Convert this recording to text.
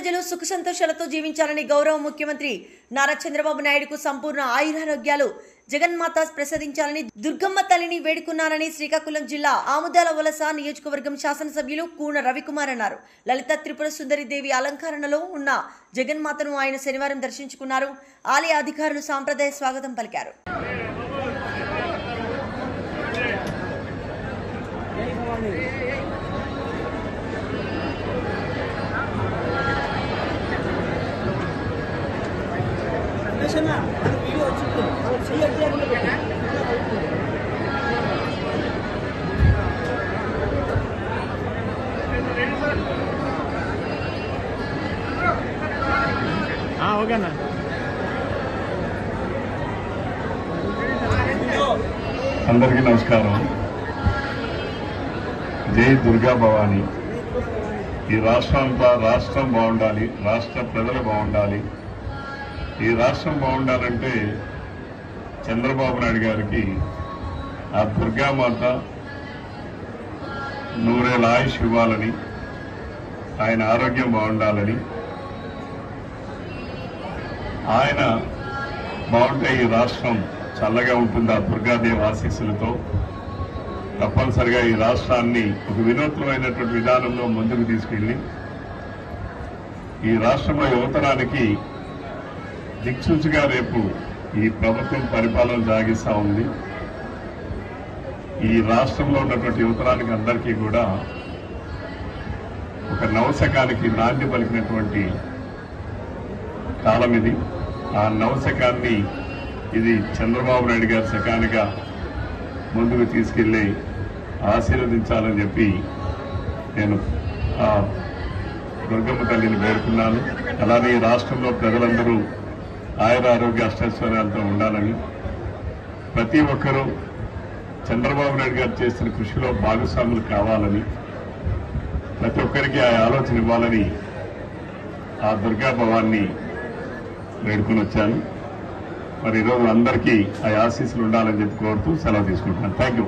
ప్రజలు సుఖ సంతోషాలతో జీవించాలని గౌరవ ముఖ్యమంత్రి నారా చంద్రబాబు నాయుడుకు సంపూర్ణ ఆయురారోగ్యాలు జగన్మాత ప్రసాదించాలని దుర్గమ్మ తల్లిని వేడుకున్నారని శ్రీకాకుళం జిల్లా ఆముదాల వలస నియోజకవర్గం శాసనసభ్యులు కూన రవికుమార్ అన్నారు. లలిత త్రిపుర సుందరి దేవి అలంకరణలో ఉన్న జగన్మాతను ఆయన శనివారం దర్శించుకున్నారు. ఆలయ అధికారులు సాంప్రదాయ స్వాగతం పలికారు. ఓకేనా అందరికీ నమస్కారం. జై దుర్గా భవాని. ఈ రాష్ట్రం బాగుండాలి, రాష్ట్ర ప్రజలు బాగుండాలి. ఈ రాష్ట్రం బాగుండాలంటే చంద్రబాబు నాయుడు గారికి ఆ దుర్గామాత నూరేళ్ళ ఆయుష్ ఇవ్వాలని, ఆయన ఆరోగ్యం బాగుండాలని, ఆయన బాగుంటే ఈ రాష్ట్రం చల్లగా ఉంటుంది. ఆ దుర్గాదేవి ఆశీస్సులతో తప్పనిసరిగా ఈ రాష్ట్రాన్ని ఒక వినూత్నమైనటువంటి విధానంలో ముందుకు తీసుకెళ్లి ఈ రాష్ట్రంలో యువతరానికి దిక్సూచిగా రేపు ఈ ప్రభుత్వం పరిపాలన సాగిస్తూ ఉంది. ఈ రాష్ట్రంలో ఉన్నటువంటి యువతరానికి అందరికీ కూడా ఒక నవశకానికి నాంది పలికినటువంటి కాలం ఇది. ఆ నవశకాన్ని ఇది చంద్రబాబు నాయుడు గారి శకానిగా ముందుకు తీసుకెళ్లి ఆశీర్వదించాలని చెప్పి నేను ఆ దుర్గమ్మ తల్లిని వేడుకున్నాను. అలానే ఈ రాష్ట్రంలో ప్రజలందరూ ఆయురారోగ్య అష్టైశ్వర్యాలతో ఉండాలని, ప్రతి ఒక్కరూ చంద్రబాబు నాయుడు గారు చేస్తున్న కృషిలో భాగస్వాములు కావాలని, ప్రతి ఒక్కరికి ఆ ఆలోచన ఇవ్వాలని ఆ దుర్గా భవాన్ని వేడుకొని వచ్చాను. మరి ఈరోజు అందరికీ ఆ ఆశీస్సులు ఉండాలని చెప్పి కోరుతూ సెలవు తీసుకుంటున్నాను. Thank you.